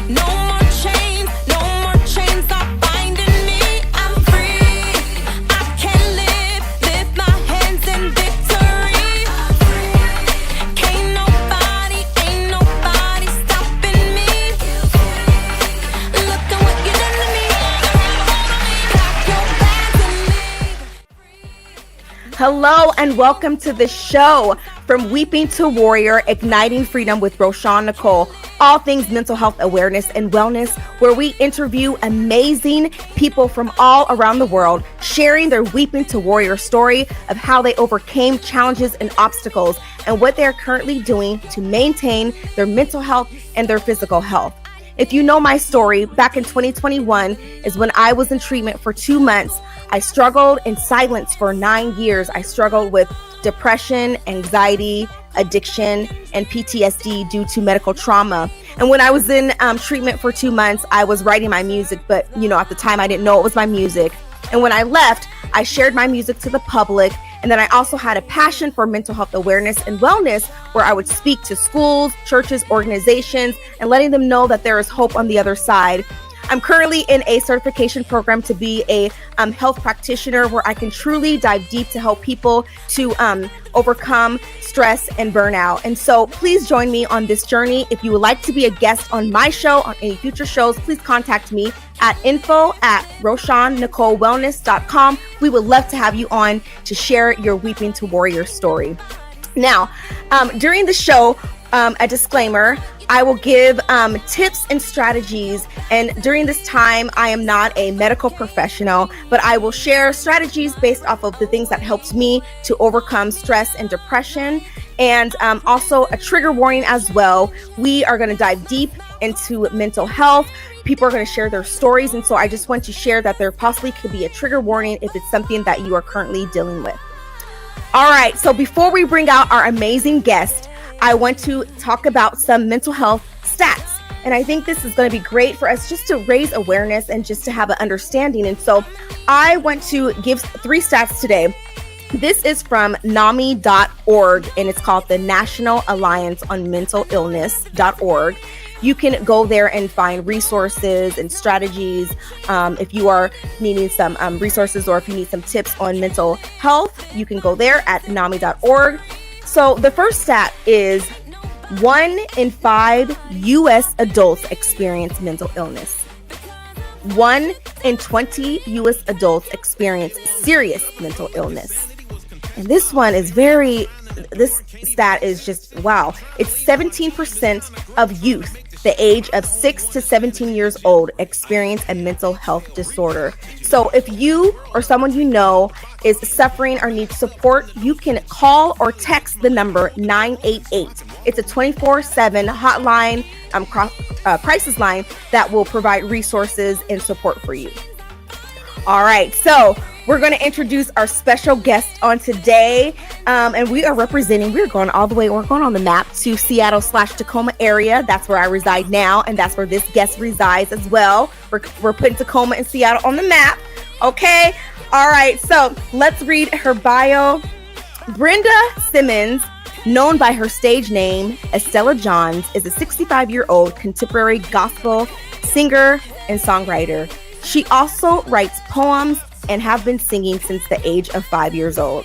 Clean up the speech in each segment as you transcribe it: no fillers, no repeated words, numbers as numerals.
No more chains are binding me. I'm free. I can lift my hands in victory. Ain't nobody stopping me. Look at what you done to me. Pack your bags and leave. Hello and welcome to the show, From Weeping to Warrior, Igniting Freedom with Roshawn Nicole, all things mental health awareness and wellness, where we interview amazing people from all around the world, sharing their Weeping to Warrior story of how they overcame challenges and obstacles and what they're currently doing to maintain their mental health and their physical health. If you know my story, back in 2021 is when I was in treatment for 2 months. I struggled in silence for 9 years. I struggled with depression, anxiety, addiction, and PTSD due to medical trauma. And when I was in treatment for 2 months, I was writing my music, but at the time I didn't know it was my music. And when I left, I shared my music to the public. And then I also had a passion for mental health awareness and wellness, where I would speak to schools, churches, organizations, and letting them know that there is hope on the other side. I'm currently in a certification program to be a health practitioner, where I can truly dive deep to help people to overcome stress and burnout. And so please join me on this journey. If you would like to be a guest on my show, on any future shows, please contact me at info@RoshawnNicoleWellness.com. We would love to have you on to share your Weeping to Warrior story. Now, during the show, a disclaimer, I will give tips and strategies. And during this time, I am not a medical professional, but I will share strategies based off of the things that helped me to overcome stress and depression. And also a trigger warning as well. We are going to dive deep into mental health. People are going to share their stories. And so I just want to share that there possibly could be a trigger warning if it's something that you are currently dealing with. All right. So before we bring out our amazing guest, I want to talk about some mental health stats. And I think this is going to be great for us just to raise awareness and just to have an understanding. And so I want to give 3 stats today. This is from NAMI.org, and it's called the National Alliance on Mental Illness.org. You can go there and find resources and strategies if you are needing some resources, or if you need some tips on mental health, you can go there at NAMI.org. So the first stat is 1 in 5 U.S. adults experience mental illness. 1 in 20 U.S. adults experience serious mental illness. And this stat is just, wow. It's 17% of youth the age of 6 to 17 years old experience a mental health disorder. So if you or someone you know is suffering or needs support, you can call or text the number 988. It's a 24/7 hotline, crisis line that will provide resources and support for you. All right, so we're going to introduce our special guest on today. And we're going all the way, we're going on the map to Seattle/Tacoma area. That's where I reside now. And that's where this guest resides as well. We're putting Tacoma and Seattle on the map. Okay. All right. So let's read her bio. Brenda Simmons, known by her stage name, Estella Johns, is a 65-year-old contemporary gospel singer and songwriter. She also writes poems and have been singing since the age of 5 years old.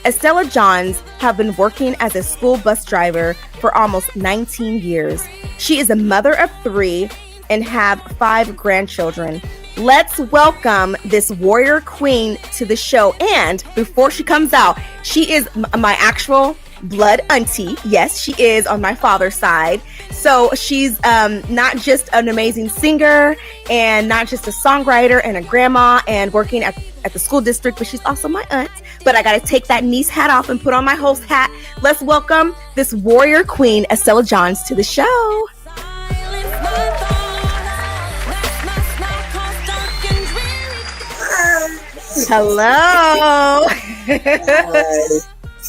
Estella Johns have been working as a school bus driver for almost 19 years. She is a mother of 3 and have 5 grandchildren. Let's welcome this warrior queen to the show. And before she comes out, she is my actual blood auntie. Yes, she is on my father's side. So she's not just an amazing singer and not just a songwriter and a grandma and working at the school district, but she's also my aunt. But I got to take that niece hat off and put on my host hat. Let's welcome this warrior queen, Estella Johns, to the show. Hello. Hi.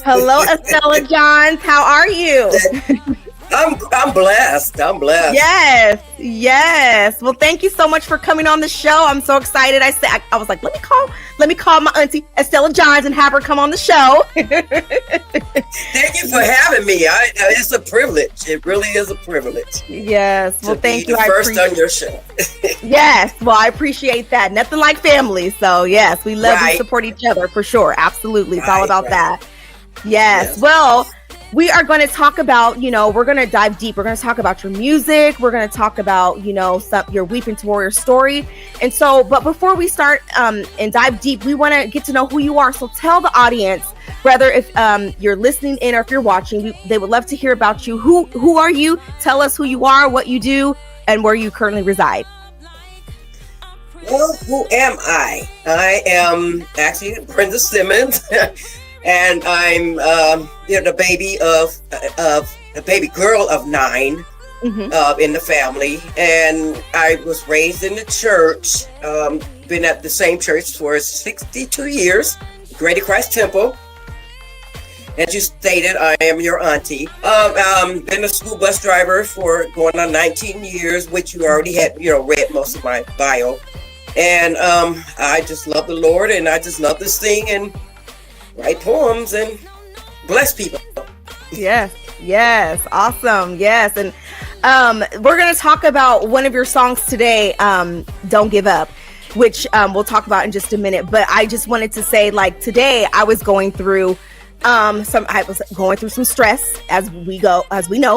Hello, Estella Johns. How are you? I'm blessed. I'm blessed. Yes, yes. Well, thank you so much for coming on the show. I'm so excited. I was like, let me call my auntie Estella Johns and have her come on the show. Thank you for having me. It's a privilege. It really is a privilege. Yes. Well, thank you. The first on your show. Yes. Well, I appreciate that. Nothing like family. So yes, we love and support each other for sure. Absolutely. It's all about that. Yes. Well, we are going to talk about, we're going to dive deep. We're going to talk about your music. We're going to talk about, your Weeping to Warrior story. And so, but before we start and dive deep, we want to get to know who you are. So tell the audience, whether if you're listening in or if you're watching, they would love to hear about you. Who are you? Tell us who you are, what you do, and where you currently reside. Well, who am I? I am actually Brenda Simmons. And I'm the baby girl of 9 in the family, and I was raised in the church. Been at the same church for 62 years, Grady Christ Temple. As you stated, I am your auntie. Been a school bus driver for going on 19 years, which you already had, read most of my bio. And I just love the Lord, and I just love to sing and write poems and bless people. Yes, awesome. Yes, and we're going to talk about one of your songs today, Don't Give Up, which we'll talk about in just a minute. But I just wanted to say, today I was going through some stress, as we know,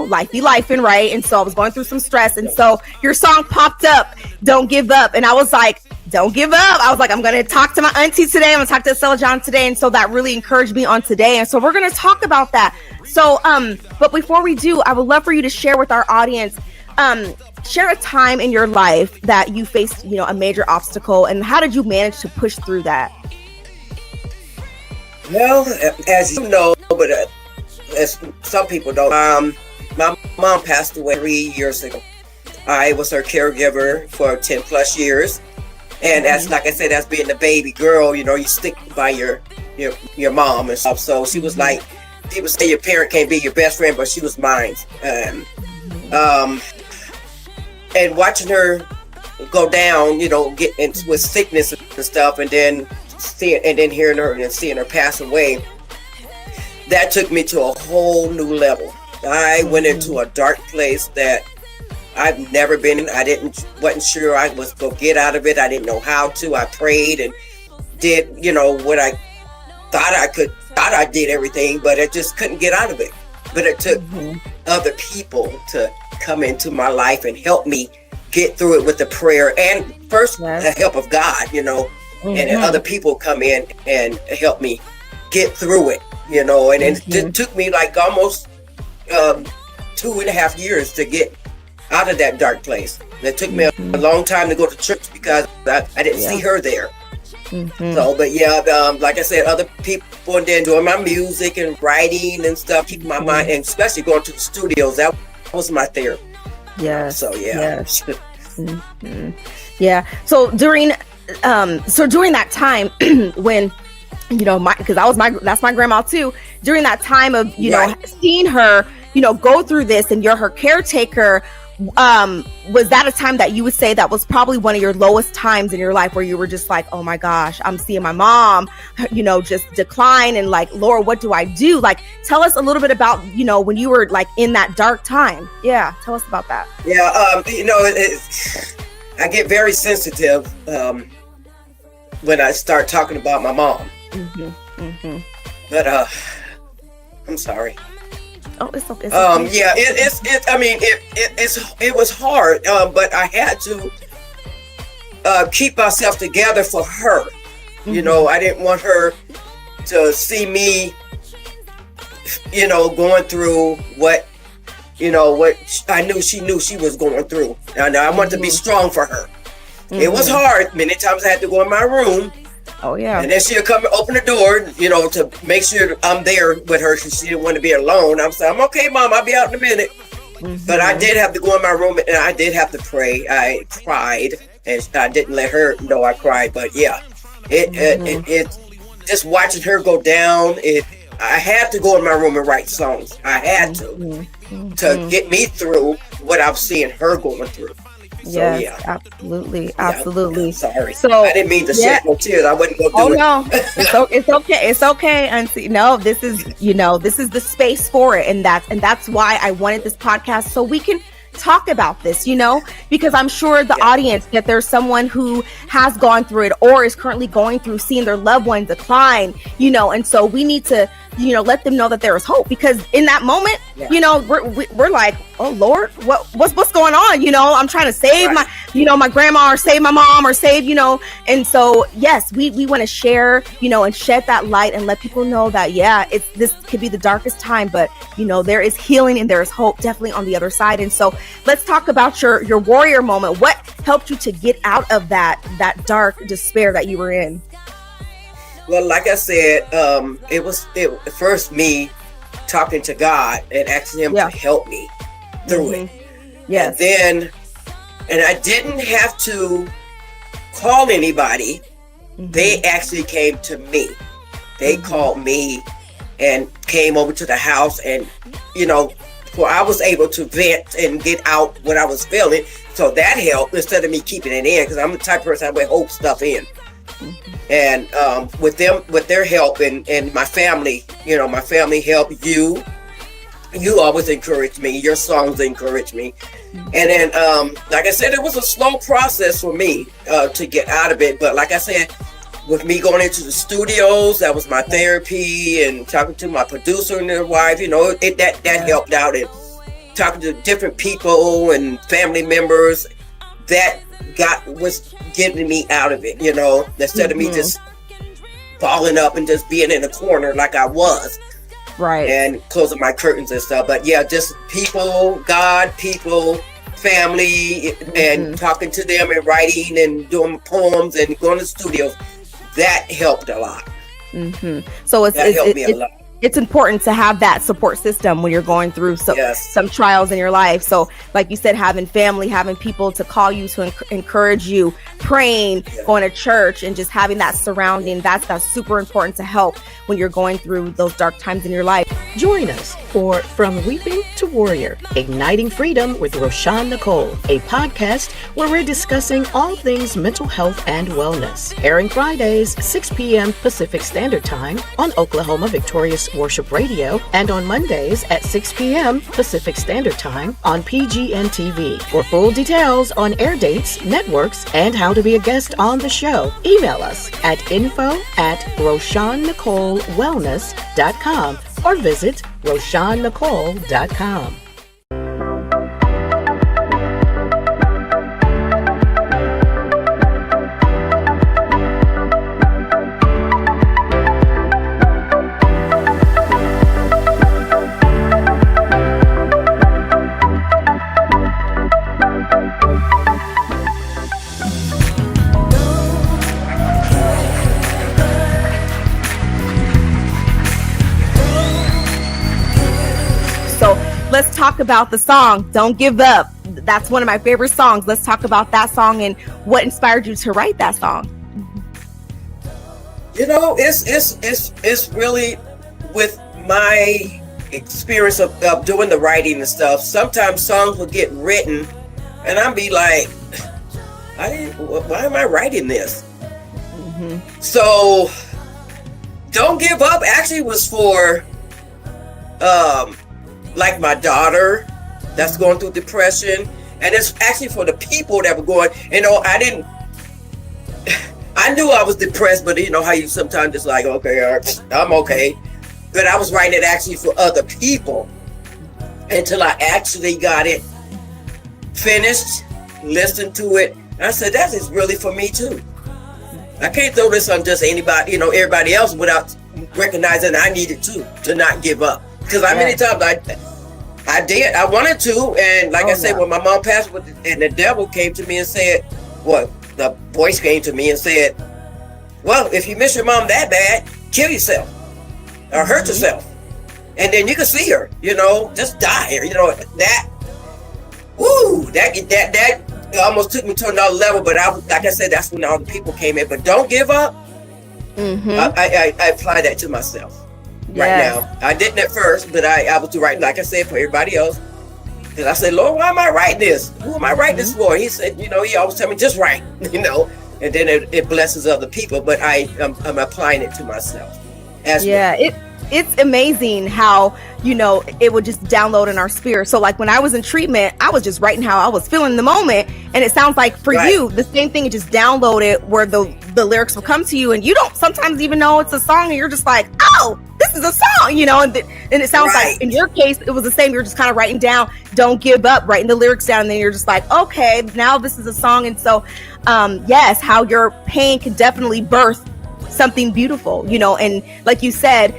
life be lifing, right? And so I was going through some stress, and so your song popped up, Don't Give Up, and I was like, don't give up. I was like, I'm going to talk to my auntie today. I'm going to talk to Estella Johns today. And so that really encouraged me on today. And so we're going to talk about that. So, but before we do, I would love for you to share with our audience, share a time in your life that you faced, a major obstacle, and how did you manage to push through that? Well, as you know, but as some people don't, my mom passed away 3 years ago. I was her caregiver for 10 plus years. And as like I said, as being the baby girl, you stick by your mom and stuff. So she was like, people say your parent can't be your best friend, but she was mine. And watching her go down, get into with sickness and stuff, and then hearing her and seeing her pass away, that took me to a whole new level. I went into a dark place that I've never been in. I wasn't sure I was going to get out of it. I didn't know how to. I prayed and did, what I thought I could. Thought I did everything, but I just couldn't get out of it. But it took other people to come into my life and help me get through it with the prayer and first the help of God, and other people come in and help me get through it, and it took me like almost 2.5 years to get out of that dark place. It took me a long time to go to church because I didn't see her there. So, but like I said, other people, and then doing my music and writing and stuff, keeping my mind, and especially going to the studios, that was my therapy. So So during that time when because that's my grandma too, during that time of seeing her go through this, and you're her caretaker, was that a time that you would say that was probably one of your lowest times in your life, where you were just like, oh my gosh, I'm seeing my mom just decline, and like, Lord, what do I do? Like, tell us a little bit about when you were like in that dark time. Tell us about that. I get very sensitive when I start talking about my mom. But I'm sorry. Oh, it's okay. It was hard, but I had to keep myself together for her. I didn't want her to see me, going through what I knew she was going through. And I wanted to be strong for her. It was hard. Many times I had to go in my room. Oh yeah. And then she'll come and open the door, to make sure I'm there with her, because she didn't want to be alone. I'm saying, I'm okay, Mom, I'll be out in a minute. But I did have to go in my room, and I did have to pray. I cried, and I didn't let her know I cried. But it just watching her go down. I had to go in my room and write songs. I had to, to get me through what I was seeing her going through. So, Yes, yeah. absolutely, Yeah, absolutely. sorry. So I didn't mean to shed no tears. I wasn't going to Oh do it. no, it's okay. It's okay. And no, this is this is the space for it, and that's why I wanted this podcast so we can talk about this, because I'm sure the audience that there's someone who has gone through it or is currently going through seeing their loved one decline, and so we need to let them know that there is hope, because in that moment, we're like, oh Lord, what's going on? I'm trying to save my my grandma, or save my mom, or save and so yes, we want to share and shed that light and let people know that this could be the darkest time, but there is healing and there is hope definitely on the other side. And so let's talk about your warrior moment. What helped you to get out of that dark despair that you were in? Well, like I said, it was first me talking to God and asking him to help me through it. Yes. And I didn't have to call anybody. They actually came to me. They called me and came over to the house, and where I was able to vent and get out what I was feeling. So that helped, instead of me keeping it in, because I'm the type of person I would hold stuff in. And with their help and my family, my family helped. You always encouraged me. Your songs encouraged me. And then, like I said, it was a slow process for me to get out of it. But like I said, with me going into the studios, that was my therapy, and talking to my producer and their wife, that helped out, and talking to different people and family members, that was getting me out of it, instead of me just falling up and just being in a corner like I was. Right. And closing my curtains and stuff. But yeah, just people, God, people, family, and talking to them and writing and doing poems and going to the studios. That helped a lot. So that helped me a lot. It's important to have that support system when you're going through some trials in your life. So like you said, having family, having people to call you, to encourage you, praying, going to church, and just having that surrounding, that's super important to help when you're going through those dark times in your life. Join us for From Weeping to Warrior, Igniting Freedom with Roshawn Nicole, a podcast where we're discussing all things mental health and wellness. Airing Fridays, 6 p.m. Pacific Standard Time on Oklahoma Victorious Worship Radio, and on Mondays at 6 p.m. Pacific Standard Time on PGN TV. For full details on air dates, networks, and how to be a guest on the show, email us at info@RoshawnNicoleWellness.com or visit RoshawnNicole.com. Let's talk about the song Don't Give Up. That's one of my favorite songs. Let's talk about that song and what inspired you to write that song. It's really with my experience of doing the writing and stuff. Sometimes songs will get written and I'll be like, why am I writing this? So Don't Give Up actually was for like my daughter that's going through depression, and it's actually for the people that were going, I knew I was depressed, but how you sometimes just like, okay, I'm okay. But I was writing it actually for other people until I actually got it finished, listened to it, and I said, that is really for me too. I can't throw this on just anybody, everybody else, without recognizing I needed to not give up. Because many times I wanted to, and like I said, when my mom passed, and the devil came to me and said, the voice came to me and said, well, if you miss your mom that bad, kill yourself or hurt yourself, and then you can see her, just die, that almost took me to another level. But like I said, that's when all the people came in. But don't give up. I apply that to myself. right now. I didn't at first, but I was writing, like I said, for everybody else. Because I said, Lord, why am I writing this? Who am I writing this for? He said, he always tell me, just write, and then it blesses other people, but I'm applying it to myself as well. It's amazing how it would just download in our spirit. So like when I was in treatment, I was just writing how I was feeling in the moment, and it sounds like for you the same thing. It just downloaded where the lyrics will come to you, and you don't sometimes even know it's a song, and you're just like, oh, this is a song, and it sounds like in your case it was the same. You're just kind of writing down, don't give up, writing the lyrics down, and then you're just like, okay, now this is a song. And so yes, how your pain can definitely birth something beautiful, and like you said,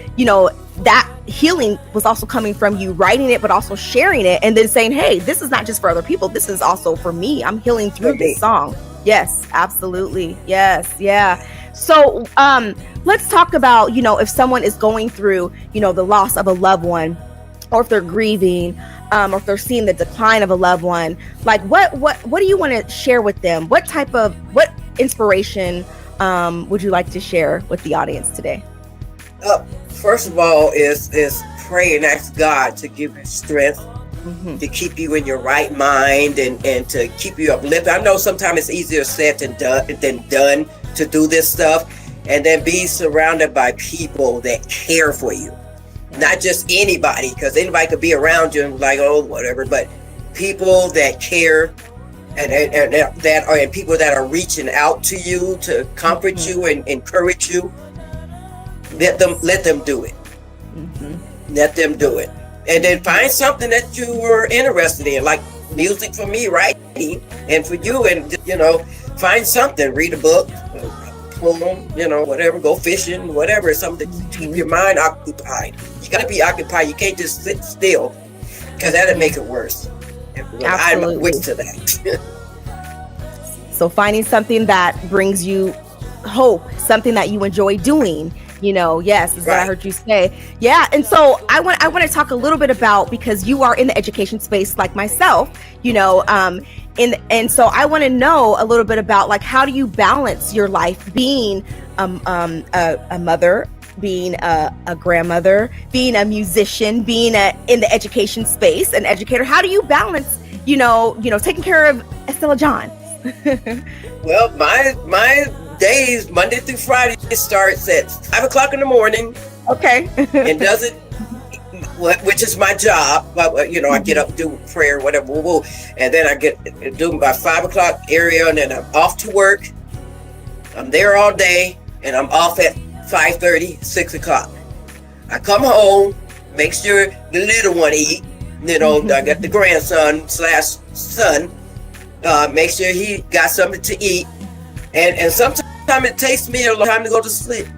that healing was also coming from you writing it, but also sharing it, and then saying, hey, this is not just for other people, this is also for me. I'm healing through this song. Yes, absolutely. Yes. Yeah. So let's talk about, if someone is going through, the loss of a loved one, or if they're grieving, or if they're seeing the decline of a loved one, like what do you want to share with them? What inspiration would you like to share with the audience today? First of all, is pray and ask God to give you strength, to keep you in your right mind, and to keep you uplifted. I know sometimes it's easier said than done to do this stuff, and then be surrounded by people that care for you, not just anybody, because anybody could be around you and like, oh, whatever, but people that care. And people that are reaching out to you to comfort you and encourage you, let them do it. Let them do it, and then find something that you were interested in, like music for me, writing, and for you, and find something. Read a book, poem, whatever. Go fishing, whatever. Something to keep your mind occupied. You got to be occupied. You can't just sit still, because that'll make it worse. I'm a witness to that. So finding something that brings you hope, something that you enjoy doing, yes, is what I heard you say. Yeah. And so I want to talk a little bit about, because you are in the education space like myself, and so I want to know a little bit about, like, how do you balance your life being a mother, being a grandmother, being a musician, being in the education space, an educator? How do you balance, taking care of Estella Johns? Well, my days, Monday through Friday, it starts at 5 o'clock in the morning. Okay. And does it, which is my job. I get up, do prayer, whatever, and then I get do by 5 o'clock area, and then I'm off to work. I'm there all day, and I'm off at 5:30, 6 o'clock. I come home, make sure the little one eat. I got the grandson/son. Make sure he got something to eat, and sometimes it takes me a long time to go to sleep.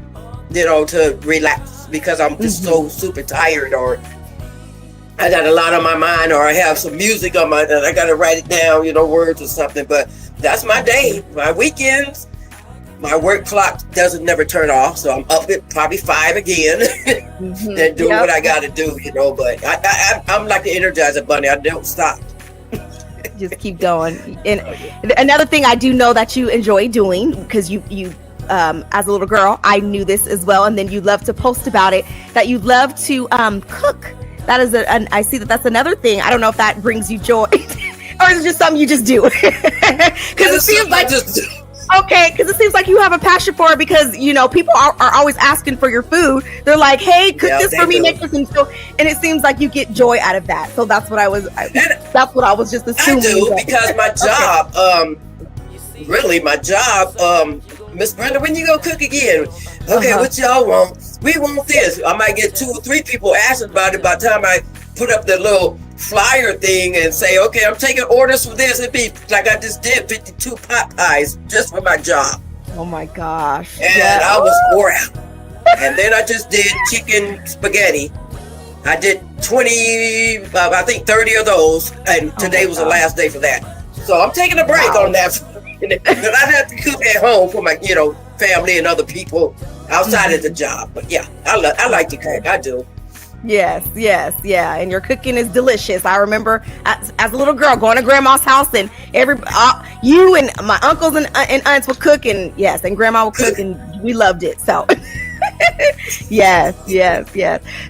To relax, because I'm just so super tired, or I got a lot on my mind, or I have some music on my, and I got to write it down, words or something. But that's my day. My weekends. My work clock never turn off, so I'm up at probably 5 again and do what I got to do, But I'm like the Energizer Bunny. I don't stop. Just keep going. And another thing I do know that you enjoy doing, because you as a little girl, I knew this as well, and then you love to post about it, that you love to cook. That is I see that's another thing. I don't know if that brings you joy, or is it just something you just do? Because it seems like. Okay, because it seems like you have a passion for it, because people are always asking for your food. They're like, "Hey, cook this for me, make this," and it seems like you get joy out of that. So that's what I was just assuming. I do, because my job, really, my job, Miss Brenda, when you go cook again? Okay, what y'all want? We want this. I might get 2 or 3 people asking about it by the time I put up the little flyer thing and say, okay, I'm taking orders for this. It'd be like I just did 52 pot pies just for my job. Oh my gosh. And I was wore out. And then I just did chicken spaghetti. I did 20, I think 30 of those. And today was the last day for that. So I'm taking a break on that. Because I have to cook at home for my, family and other people outside of the job. But yeah, I like to cook. I do. Yes, yeah, and your cooking is delicious. I remember as a little girl going to grandma's house, and you and my uncles and aunts would cook, and yes, and grandma would cook, and we loved it. So Yes.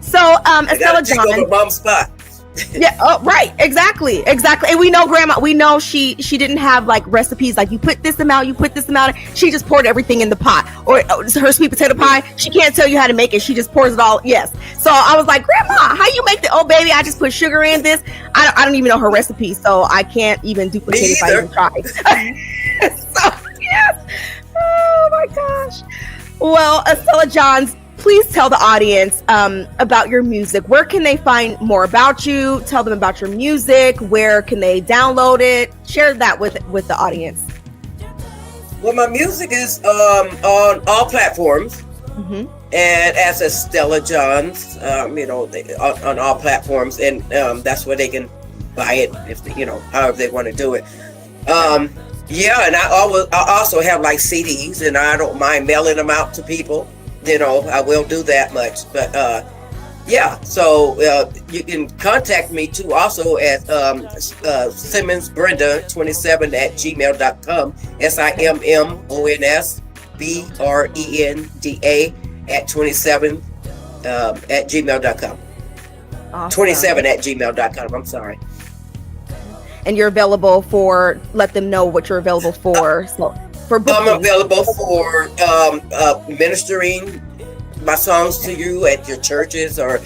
So, Estella Johns. Mom's spot. Yeah. Oh, right. Exactly. And we know Grandma. We know she didn't have like recipes like you put this amount. She just poured everything in the pot. Or her sweet potato pie. She can't tell you how to make it. She just pours it all. Yes. So I was like, Grandma, how you make the? Oh, baby, I just put sugar in this. I don't even know her recipe, so I can't even duplicate it if I even tried. So yes. Oh my gosh. Well, Estella Johns, please tell the audience about your music. Where can they find more about you? Tell them about your music. Where can they download it? Share that with the audience. Well, my music is on all platforms, and as Estella Johns, on all platforms, and that's where they can buy it if however they want to do it. Yeah, and I also have like CDs, and I don't mind mailing them out to people. I will do that much, but yeah. So you can contact me too, also at simmonsbrenda27@gmail.com. SIMMONSBRENDA@27 Awesome. 27@gmail.com. I'm sorry. And you're available for. Let them know what you're available for. So for booking. I'm available for ministering my songs to you at your churches or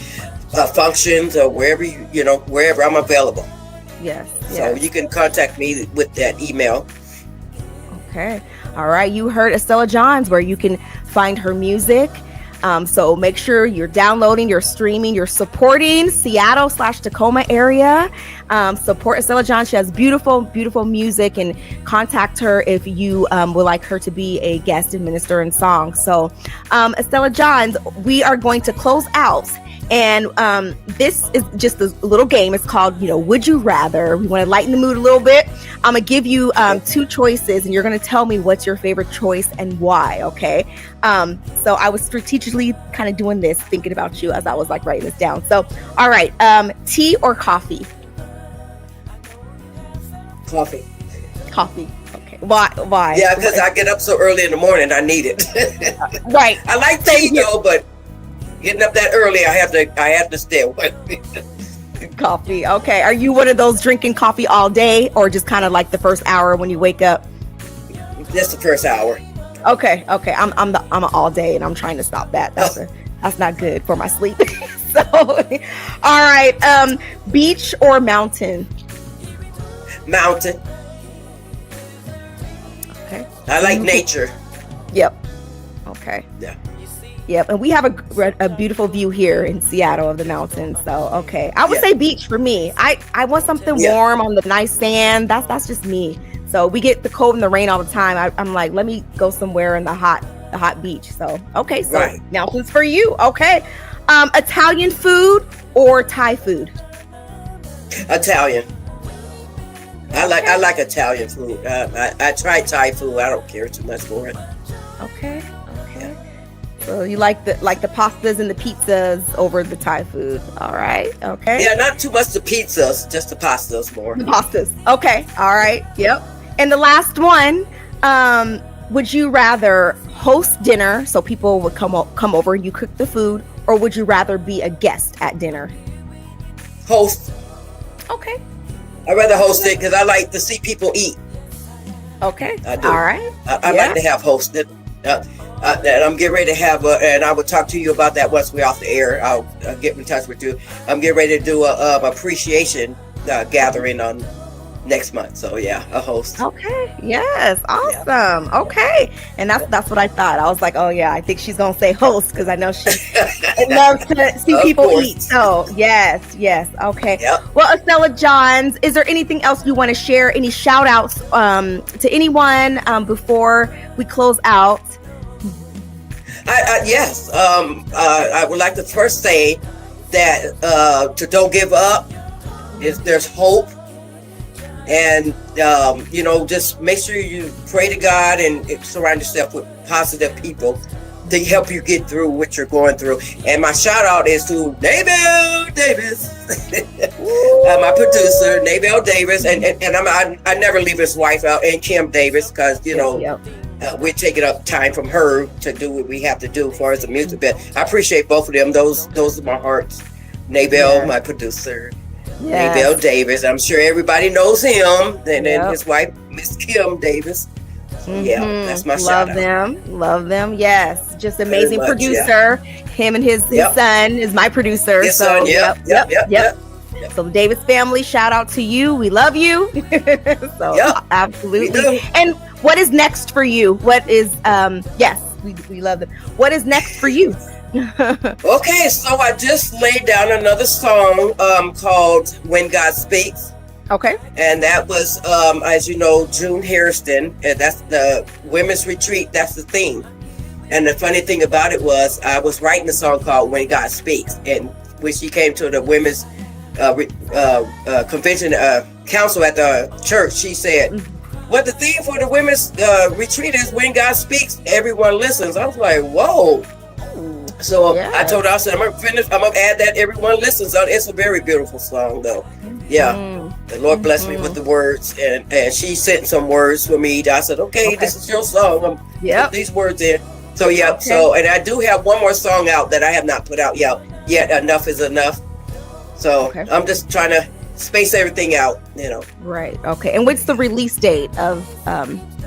functions or wherever wherever I'm available. Yes. So you can contact me with that email. Okay. All right. You heard Estella Johns, where you can find her music. So make sure you're downloading, you're streaming, you're supporting Seattle/Tacoma area. Support Estella Johns. She has beautiful, beautiful music, and contact her if you would like her to be a guest and minister in song. So Estella Johns, we are going to close out. And this is just a little game. It's called, Would You Rather? We want to lighten the mood a little bit. I'm going to give you two choices, and you're going to tell me what's your favorite choice and why, okay? So I was strategically kind of doing this, thinking about you as I was like writing this down. So, all right, tea or coffee? Coffee. Coffee. Okay. Why? Yeah, because I get up so early in the morning, I need it. Right. I like tea though, but getting up that early, I have to stay awake. Coffee. Okay. Are you one of those drinking coffee all day, or just kind of like the first hour when you wake up? Just the first hour. Okay. I'm an all day, and I'm trying to stop that. That's not good for my sleep. So, all right. Beach or mountain? Mountain. Okay. I like nature. Yep. Okay. Yeah. Yep. And we have a beautiful view here in Seattle of the mountains. So, okay. I would say beach for me. I want something warm on the nice sand. That's just me. So we get the cold and the rain all the time. I'm like, let me go somewhere in the hot beach. So, okay. So mountains for you. Okay. Italian food or Thai food? Italian. I like Italian food. I tried Thai food. I don't care too much for it. Okay. So you like the pastas and the pizzas over the Thai food. All right. Okay. Yeah, not too much the pizzas, just the pastas more. The pastas. Okay. All right. Yep. And the last one, would you rather host dinner so people would come over and you cook the food, or would you rather be a guest at dinner? Host. Okay. I'd rather host it because I like to see people eat. Okay. I do. All right. I like to have hosted. And I'm getting ready to have, and I will talk to you about that once we're off the air. I'll get in touch with you. I'm getting ready to do a appreciation gathering on next month. So yeah, a host. Okay. Yes. Awesome. Yeah. Okay. And that's what I thought. I was like, oh yeah, I think she's gonna say host because I know she loves to see people eat. So yes. Okay. Yep. Well, Estella Johns, is there anything else you want to share? Any shout outs to anyone before we close out? Yes. I would like to first say that to don't give up. There's hope. And, just make sure you pray to God and surround yourself with positive people to help you get through what you're going through. And my shout out is to Nabel Davis, my producer, Nabel Davis. And I never leave his wife out, and Kim Davis, because, we're taking up time from her to do what we have to do as far as the music. But I appreciate both of them. Those are my hearts. Nabel, my producer. Yes. Nabel Davis. I'm sure everybody knows him. And then his wife, Miss Kim Davis. Yeah, that's my shout out. Love them. Yes, just amazing much, producer. Him and his son is my producer. His so son, yep. So the Davis family, shout out to you. We love you. So absolutely. And what is next for you? What is yes, we love them. What is next for you? Okay, so I just laid down another song called When God Speaks. Okay. And that was, as you know, June Hairston, and that's the women's retreat. That's the theme. And the funny thing about it was, I was writing a song called When God Speaks, and when she came to the women's convention council at the church, she said, "What the theme for the women's retreat is When God Speaks, everyone listens." I was like, "Whoa!" So I told her, I said, I'm gonna add that everyone listens. It's a very beautiful song, though. Yeah. The Lord blessed me with the words, and she sent some words for me. I said, okay, this is your song. Put these words in. So so, and I do have one more song out that I have not put out yet. Enough is enough. So I'm just trying to space everything out, Right. Okay. And what's the release date of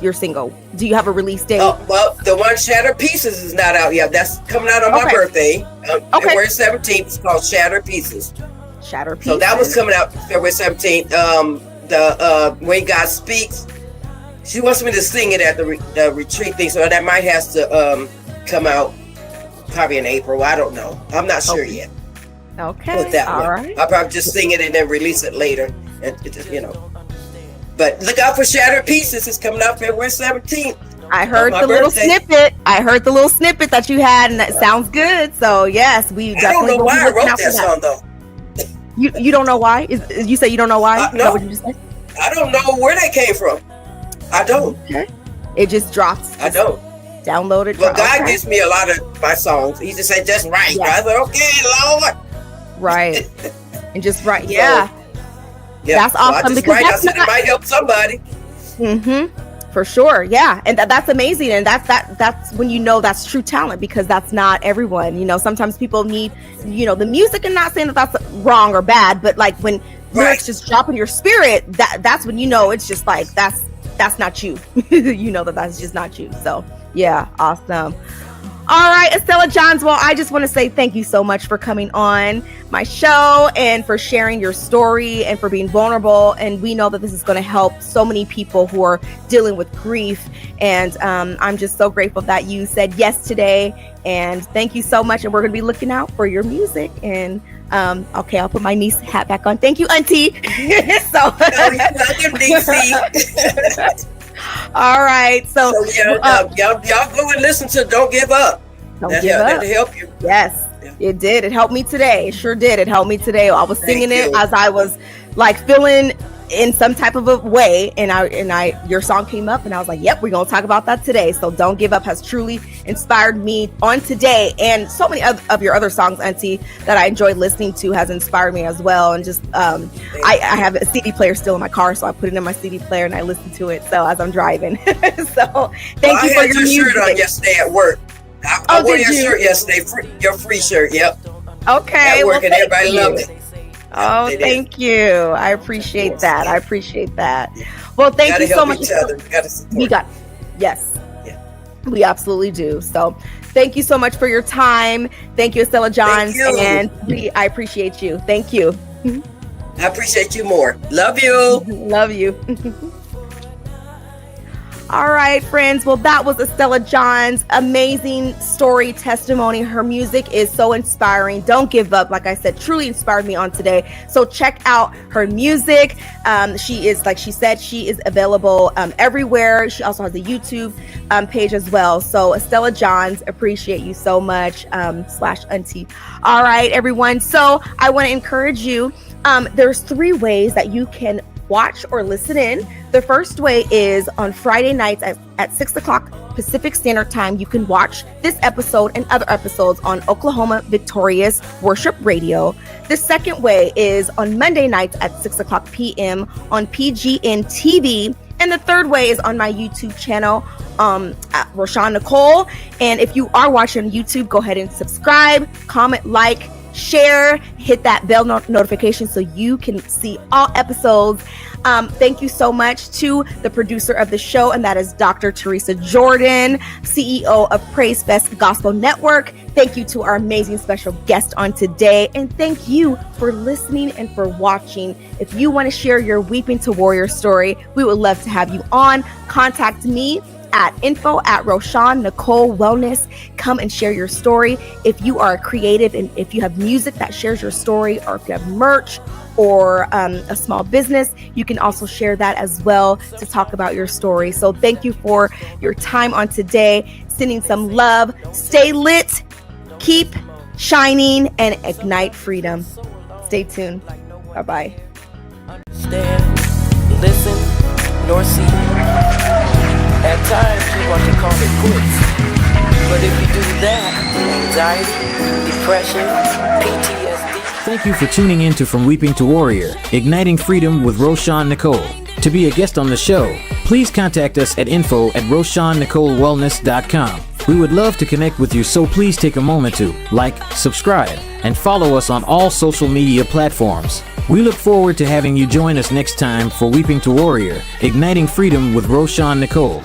your single? Do you have a release date? Oh, well, the one Shattered Pieces is not out yet. That's coming out on my birthday. February 17th. It's called Shattered Pieces. Shattered Pieces. So that was coming out February 17th. The When God Speaks, she wants me to sing it at the retreat thing, so that might have to come out probably in April. I don't know. I'm not sure yet. Okay. With that one. Right. I'll probably just sing it and then release it later. And But look out for Shattered Pieces. It's coming out February 17th. I heard the little snippet. I heard the little snippet that you had, and that sounds good. So yes, we definitely. I don't know why I wrote that song though. You don't know why? You say you don't know why? No. What you just said? I don't know where that came from. I don't. Okay. It just drops. I don't. Download it. Well, God gives me a lot of my songs. He just said, just write. I said, okay, Lord. Right. And just write. Yeah. That's so awesome because it might help somebody. For sure. Yeah. And that's amazing. And that's when that's true talent, because that's not everyone. Sometimes people need, the music, and not saying that that's wrong or bad, but like when lyrics just drop in your spirit, that's when it's just like that's not you. That's just not you. So yeah, awesome. All right, Estella Johns. Well, I just want to say thank you so much for coming on my show and for sharing your story and for being vulnerable. And we know that this is going to help so many people who are dealing with grief. And I'm just so grateful that you said yes today. And thank you so much. And we're going to be looking out for your music. And okay, I'll put my niece hat back on. Thank you, Auntie. You're welcome, DC. All right, so y'all go and listen to "Don't Give Up." That'll help you. Yes, it did. It helped me today. It sure did. It helped me today. I was singing it as I was like feeling in some type of a way, and your song came up, and I was like, "Yep, we're gonna talk about that today." So "Don't Give Up" has truly inspired me on today, and so many of your other songs, Auntie, that I enjoyed listening to has inspired me as well. And just I have a CD player still in my car, so I put it in my CD player and I listen to it so as I'm driving. So thank you for your music. Shirt on yesterday at work. I wore your shirt yesterday, your free shirt. Yep. Okay. At work, and everybody loved it. Oh, thank you. I appreciate that. Well, thank you so much. We got, yes. Yeah. We absolutely do. So thank you so much for your time. Thank you, Estella Johns. And I appreciate you. Thank you. I appreciate you more. Love you. Love you. All right, friends. Well, that was Estella Johns' amazing story, testimony. Her music is so inspiring. Don't give up. Like I said, truly inspired me on today. So check out her music. She is, like she said, she is available everywhere. She also has a YouTube page as well. So Estella Johns, appreciate you so much. /Auntie. All right, everyone. So I want to encourage you. There's 3 ways that you can watch or listen in. The first way is on Friday nights at 6 o'clock Pacific Standard Time. You can watch this episode and other episodes on Oklahoma Victorious Worship Radio. The second way is on Monday nights at 6 o'clock p.m. on PGN TV And the third way is on my YouTube channel at Roshawn Nicole. And if you are watching on YouTube, go ahead and subscribe, comment, like, share, hit that bell notification so you can see all episodes. Thank you so much to the producer of the show, and that is Dr. Teresa Jordan, CEO of Praise Fest Gospel Network. Thank you to our amazing special guest on today, and thank you for listening and for watching. If you want to share your Weeping to Warrior story, we would love to have you on. Contact me at info@Roshawn Nicole Wellness. Come and share your story. If you are creative and if you have music that shares your story, or if you have merch or a small business, you can also share that as well to talk about your story. So thank you for your time on today. Sending some love. Stay lit, keep shining, and ignite freedom. Stay tuned. Bye-bye. Understand, listen, nor see. At times you want to call it quits, but if you do that, anxiety, depression, PTSD. Thank you for tuning in to From Weeping to Warrior, Igniting Freedom with Roshawn Nicole. To be a guest on the show, please contact us at info@RoshawnNicoleWellness.com. We would love to connect with you, so please take a moment to like, subscribe, and follow us on all social media platforms. We look forward to having you join us next time for Weeping to Warrior, Igniting Freedom with Roshawn Nicole.